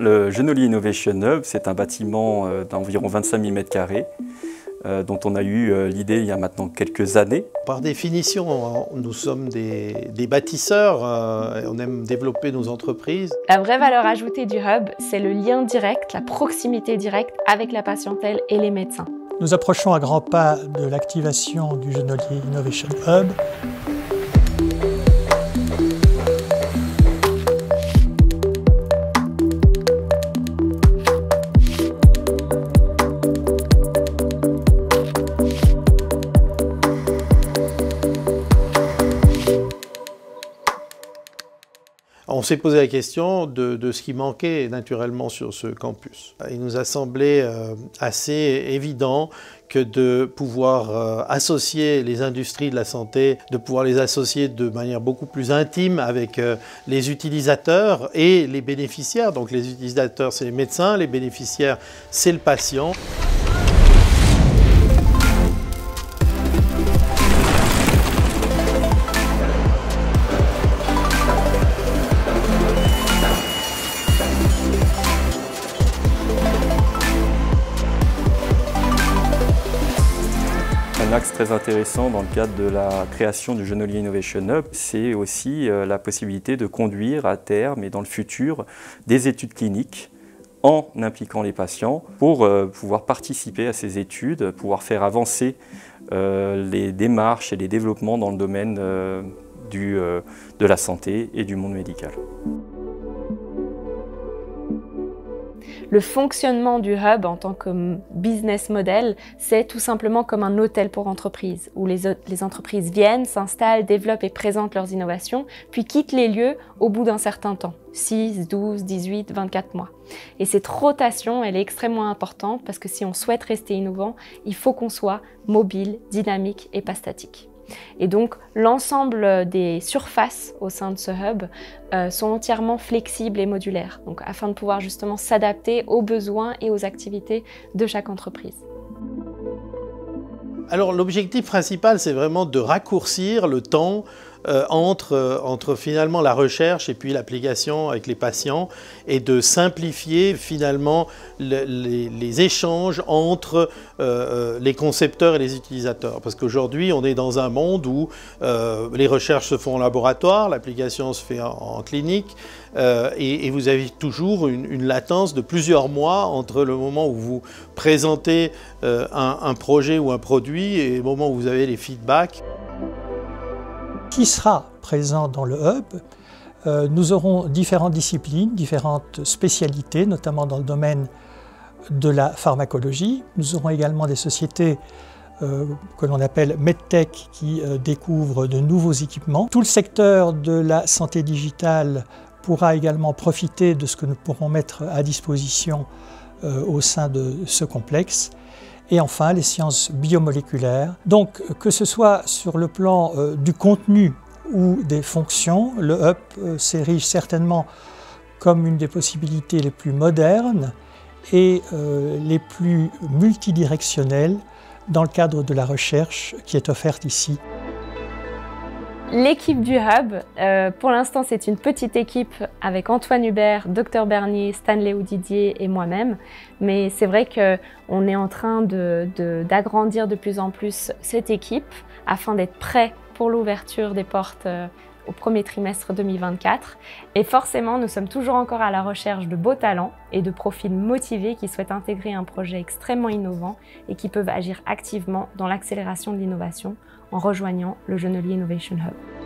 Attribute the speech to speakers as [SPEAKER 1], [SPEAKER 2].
[SPEAKER 1] Le Genolier Innovation Hub, c'est un bâtiment d'environ 25 000 m², dont on a eu l'idée il y a maintenant quelques années.
[SPEAKER 2] Par définition, nous sommes des bâtisseurs, on aime développer nos entreprises.
[SPEAKER 3] La vraie valeur ajoutée du Hub, c'est le lien direct, la proximité directe avec la patientèle et les médecins.
[SPEAKER 4] Nous approchons à grands pas de l'activation du Genolier Innovation Hub.
[SPEAKER 2] On s'est posé la question de ce qui manquait naturellement sur ce campus. Il nous a semblé assez évident que de pouvoir associer les industries de la santé, de pouvoir les associer de manière beaucoup plus intime avec les utilisateurs et les bénéficiaires. Donc les utilisateurs, c'est les médecins, les bénéficiaires, c'est le patient.
[SPEAKER 1] Un axe très intéressant dans le cadre de la création du Genolier Innovation Hub, c'est aussi la possibilité de conduire à terme et dans le futur des études cliniques en impliquant les patients pour pouvoir participer à ces études, pouvoir faire avancer les démarches et les développements dans le domaine de la santé et du monde médical.
[SPEAKER 3] Le fonctionnement du Hub en tant que business model, c'est tout simplement comme un hôtel pour entreprises, où les entreprises viennent, s'installent, développent et présentent leurs innovations, puis quittent les lieux au bout d'un certain temps, 6, 12, 18, 24 mois. Et cette rotation, elle est extrêmement importante parce que si on souhaite rester innovant, il faut qu'on soit mobile, dynamique et pas statique. Et donc, l'ensemble des surfaces au sein de ce hub sont entièrement flexibles et modulaires, donc afin de pouvoir justement s'adapter aux besoins et aux activités de chaque entreprise.
[SPEAKER 2] Alors l'objectif principal, c'est vraiment de raccourcir le temps entre finalement la recherche et puis l'application avec les patients et de simplifier finalement les échanges entre les concepteurs et les utilisateurs. Parce qu'aujourd'hui, on est dans un monde où les recherches se font en laboratoire, l'application se fait en clinique et vous avez toujours une latence de plusieurs mois entre le moment où vous présentez un projet ou un produit et le moment où vous avez les feedbacks.
[SPEAKER 4] Qui sera présent dans le Hub? Nous aurons différentes disciplines, différentes spécialités, notamment dans le domaine de la pharmacologie. Nous aurons également des sociétés que l'on appelle MedTech qui découvrent de nouveaux équipements. Tout le secteur de la santé digitale pourra également profiter de ce que nous pourrons mettre à disposition au sein de ce complexe. Et enfin, les sciences biomoléculaires. Donc, que ce soit sur le plan du contenu ou des fonctions, le Hub s'érige certainement comme une des possibilités les plus modernes et les plus multidirectionnelles dans le cadre de la recherche qui est offerte ici.
[SPEAKER 3] L'équipe du Hub, pour l'instant c'est une petite équipe avec Antoine Hubert, Dr Bernier, Stanley Oudidier et moi-même. Mais c'est vrai qu'on est en train d'agrandir de plus en plus cette équipe afin d'être prêt pour l'ouverture des portes au premier trimestre 2024. Et forcément, nous sommes toujours encore à la recherche de beaux talents et de profils motivés qui souhaitent intégrer un projet extrêmement innovant et qui peuvent agir activement dans l'accélération de l'innovation en rejoignant le Genolier Innovation Hub.